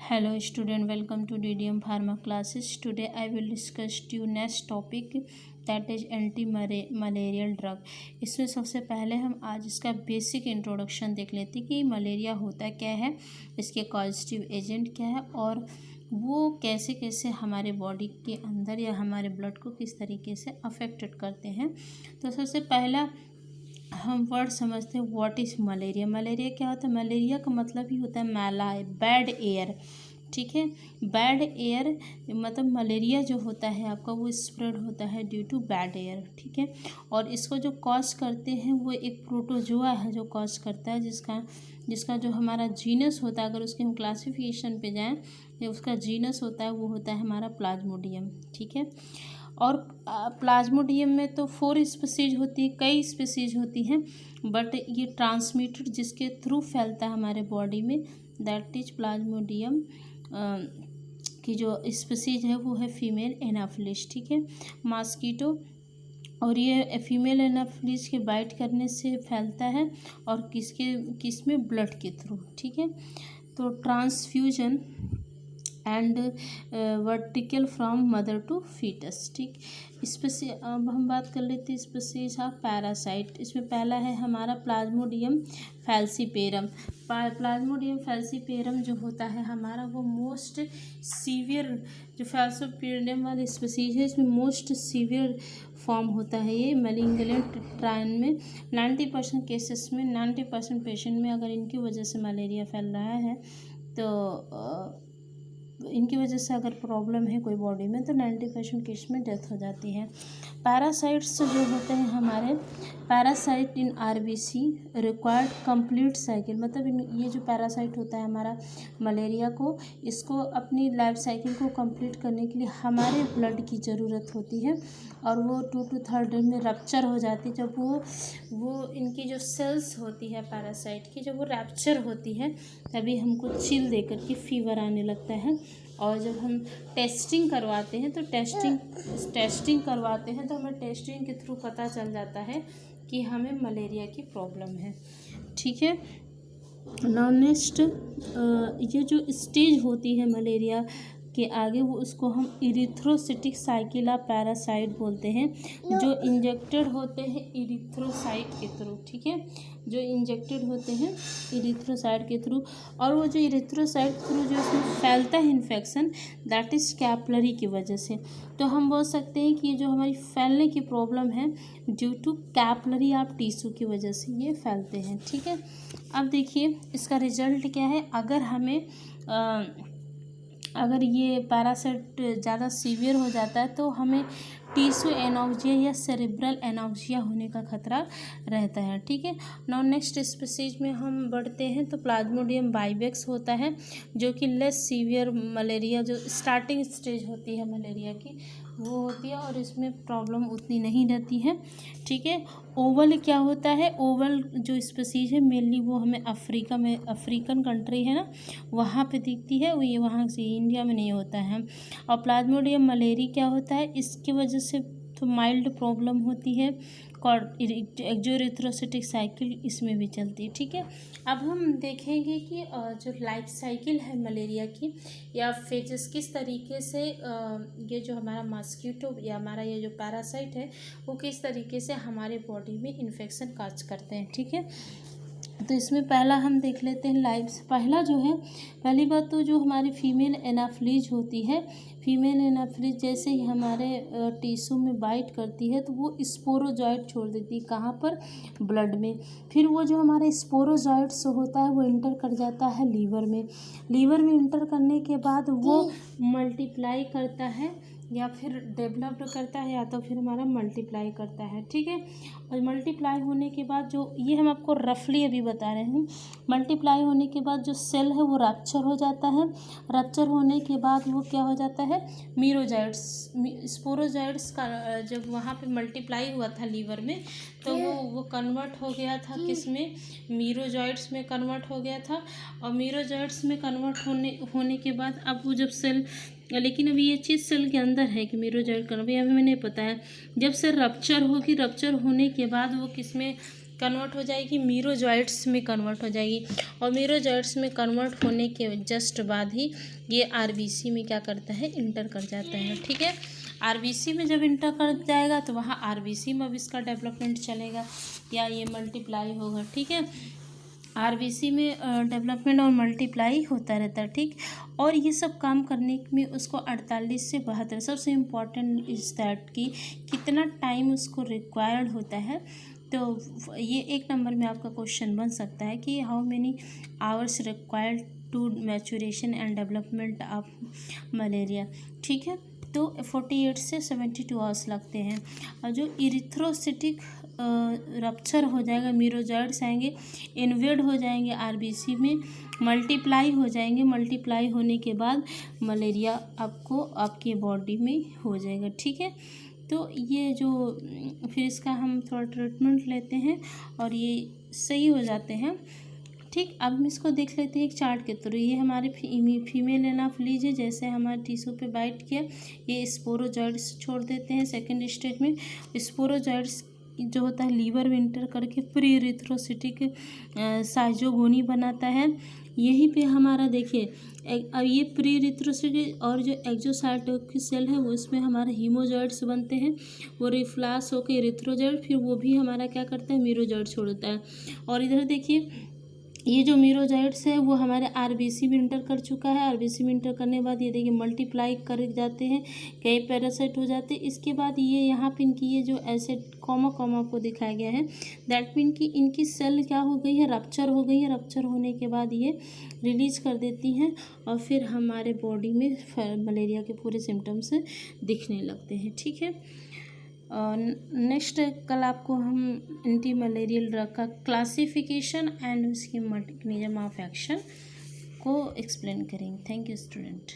Hello student, welcome to DDM Pharma classes. Today I will discuss to next topic that is anti malarial drug. इसमें सबसे पहले हम आज इसका basic introduction देख लेते हैं कि मलेरिया होता क्या है, इसके कॉजेटिव एजेंट क्या है और वो कैसे कैसे हमारे बॉडी के अंदर या हमारे ब्लड को किस तरीके से अफेक्टेड करते हैं। तो सबसे पहला हम वर्ड समझते हैं व्हाट इज़ मलेरिया। मलेरिया क्या होता है? मलेरिया का मतलब ही होता है मैला, बैड एयर। ठीक है, बैड एयर मतलब मलेरिया जो होता है आपका वो स्प्रेड होता है ड्यू टू बैड एयर। ठीक है, और इसको जो कॉज करते हैं वो एक प्रोटोजोआ है जो कॉज करता है, जिसका जो हमारा जीनस होता है, अगर उसके हम क्लासिफिकेशन पे जाएं, जो उसका जीनस होता है वो होता है हमारा प्लाज्मोडियम। ठीक है, और प्लाज्मोडियम में तो 4 स्पीसीज होती है, कई स्पीसीज होती हैं, बट ये ट्रांसमिटेड जिसके थ्रू फैलता है हमारे बॉडी में, दैट इज प्लाज्मोडियम की जो स्पीसीज है वो है फीमेल एनाफिलिस। ठीक है, मॉस्किटो, और ये फीमेल एनाफिलिस के बाइट करने से फैलता है और किसमें ब्लड के थ्रू। ठीक है, तो transfusion and vertical from mother to foetus. ठीक, अब हम बात कर लेते हैं स्पीसीज ऑफ पैरासाइट। इसमें पहला है हमारा प्लाज्मोडियम फैल्सीपेरम। प्लाज्मोडियम फैल्सीपेरम जो होता है हमारा वो मोस्ट सीवियर, जो फैल्सीपेरम वाली स्पीसीज है इसमें मोस्ट सीवियर फॉर्म होता है ये मैलिग्नेंट ट्रायन में। 90% केसेस में, 90% पेशेंट में अगर इनकी वजह से मलेरिया फैल रहा है तो इनकी वजह से अगर प्रॉब्लम है कोई बॉडी में तो 90% केस में डेथ हो जाती है। पैरासाइट्स जो होते हैं हमारे, parasite in RBC required complete cycle, मतलब ये जो पैरासाइट होता है हमारा मलेरिया को, इसको अपनी लाइफ साइकिल को कंप्लीट करने के लिए हमारे ब्लड की ज़रूरत होती है और वो 2 to 3 डे में रप्चर हो जाती है। जब वो इनकी जो सेल्स होती है पैरासाइट की, जब वो रैप्चर होती है तभी हमको चिल दे करके फीवर आने लगता है। और जब हम टेस्टिंग करवाते हैं तो टेस्टिंग करवाते हैं तो हमें टेस्टिंग के थ्रू पता चल जाता है कि हमें मलेरिया की प्रॉब्लम है। ठीक है, नेक्स्ट ये जो स्टेज होती है मलेरिया के आगे वो उसको हम इरिथ्रोसिटिक साइकिल ऑफ पैरासाइट बोलते हैं, जो इंजेक्टेड होते हैं इरिथ्रोसाइट के थ्रू। ठीक है, जो इंजेक्टेड होते हैं इरिथ्रोसाइट के थ्रू, और वो जो इरिथ्रोसाइट थ्रू जो उसमें फैलता है इन्फेक्शन, दैट इज़ कैपिलरी की वजह से। तो हम बोल सकते हैं कि ये जो हमारी फैलने की प्रॉब्लम है due to capillary of tissue की वजह से ये फैलते हैं। ठीक है, अब देखिए इसका रिजल्ट क्या है। अगर ये पैरासाइट ज़्यादा सीवियर हो जाता है तो हमें टिश्यू एनॉक्सिया या सेरेब्रल एनॉक्सिया होने का खतरा रहता है। ठीक है, नेक्स्ट स्पीसीज में हम बढ़ते हैं तो प्लाज्मोडियम बाइवेक्स होता है जो कि लेस सीवियर मलेरिया, जो स्टार्टिंग स्टेज होती है मलेरिया की वो होती है और इसमें प्रॉब्लम उतनी नहीं रहती है। ठीक है, ओवल क्या होता है? ओवल जो स्पीसीज है मेनली वो हमें अफ्रीका में, अफ्रीकन कंट्री है ना, वहाँ पे दिखती है, वो ये वहाँ से इंडिया में नहीं होता है। और प्लाज्मोडियम मलेरी क्या होता है, इसकी वजह से तो माइल्ड प्रॉब्लम होती है, एक्सोरिथ्रोसिटिक साइकिल इसमें भी चलती है। ठीक है, अब हम देखेंगे कि जो लाइफ साइकिल है मलेरिया की या फेजेस किस तरीके से ये जो हमारा मॉस्किटो या हमारा ये जो पैरासाइट है वो किस तरीके से हमारे बॉडी में इन्फेक्शन काज करते हैं। ठीक है, तो इसमें पहला हम देख लेते हैं पहला जो है, पहली बात तो जो हमारी फीमेल एनाफिलीज होती है, फीमेल एनाफिलीज जैसे ही हमारे टिश्यू में बाइट करती है तो वो स्पोरोजॉइट छोड़ देती है, कहाँ पर? ब्लड में। फिर वो जो हमारे स्पोरोजॉइट्स होता है वो इंटर कर जाता है लीवर में। लीवर में इंटर करने के बाद वो मल्टीप्लाई करता है या फिर डेवलप्ड करता है या तो फिर हमारा मल्टीप्लाई करता है। ठीक है, और मल्टीप्लाई होने के बाद जो ये हम आपको रफली अभी बता रहे हैं, मल्टीप्लाई होने के बाद जो सेल है वो रप्चर हो जाता है। रप्चर होने के बाद वो क्या हो जाता है? मीरोजाइट्स, स्पोरोजाइट्स का जब वहाँ पे मल्टीप्लाई हुआ था लीवर में तो वो कन्वर्ट हो गया था किस में? मीरोजाइट्स में कन्वर्ट हो गया था। और मीरोजाइट्स में कन्वर्ट होने के बाद अब वो जब सेल, लेकिन अभी ये चीज़ सेल के अंदर है कि मीरोजाइट करना, अभी हमें नहीं पता है। जब से रप्चर होगी, रप्चर होने के बाद वो किस में कन्वर्ट हो जाएगी, मीरोजॉइट्स में कन्वर्ट हो जाएगी, और मीरोजॉइट्स में कन्वर्ट होने के जस्ट बाद ही ये आरबीसी में क्या करता है, इंटर कर जाता है। ठीक है, आरबीसी में जब इंटर कर जाएगा तो वहाँ आरबीसी में अब इसका डेवलपमेंट चलेगा या ये मल्टीप्लाई होगा। ठीक है, आरबीसी में डेवलपमेंट और मल्टीप्लाई होता रहता है। ठीक, और ये सब काम करने में उसको 48 से 72, सबसे इम्पॉर्टेंट इज़ दैट कि कितना टाइम उसको रिक्वायर्ड होता है। तो ये 1 नंबर में आपका क्वेश्चन बन सकता है कि how many hours required to maturation and development of malaria. ठीक है, तो 48 से 72 आवर्स लगते हैं। और जो इरिथ्रोसिटिक रप्चर हो जाएगा, मीरोजॉइड्स आएंगे, इन्वेड हो जाएंगे आरबीसी में, मल्टीप्लाई हो जाएंगे, मल्टीप्लाई होने के बाद मलेरिया आपको आपके बॉडी में हो जाएगा। ठीक है, तो ये जो फिर इसका हम थोड़ा ट्रीटमेंट लेते हैं और ये सही हो जाते हैं। ठीक, अब हम इसको देख लेते हैं एक चार्ट के थ्रू। ये हमारे फीमेल एनाफिलीज है, जैसे हमारे टिश्यू पे बाइट किया, ये स्पोरोजॉइड्स छोड़ देते हैं। सेकेंड स्टेज में स्पोरोजॉइड्स जो होता है लीवर में इंटर करके प्री इरिथ्रोसिटिक साइजोगोनी बनाता है। यहीं पे हमारा देखिए अब ये प्री इरिथ्रोसिटिक और जो एक्सोसाइटोक की सेल है वो इसमें हमारे हीमोजॉइड्स बनते हैं, वो रिफ्लास होकर इरिथ्रोजॉइड, फिर वो भी हमारा क्या करता है, मीरोजॉइड छोड़ता है। और इधर देखिए ये जो मीरोजॉइड्स है वो हमारे आरबीसी में इंटर कर चुका है। आरबीसी में इंटर करने के बाद ये देखिए मल्टीप्लाई कर जाते हैं, कई पैरासाइट हो जाते हैं। इसके बाद ये यहाँ पे इनकी ये जो ऐसे कॉमा कॉमा को दिखाया गया है, दैट मीन कि इनकी सेल क्या हो गई है, रप्चर हो गई है। रप्चर होने के बाद ये रिलीज कर देती हैं और फिर हमारे बॉडी में मलेरिया के पूरे सिम्टम्स दिखने लगते हैं। ठीक है, नेक्स्ट कल आपको हम एंटी मलेरियल ड्रग का क्लासिफिकेशन एंड उसकी मैकेनिज्म ऑफ एक्शन को एक्सप्लेन करेंगे। Thank you student.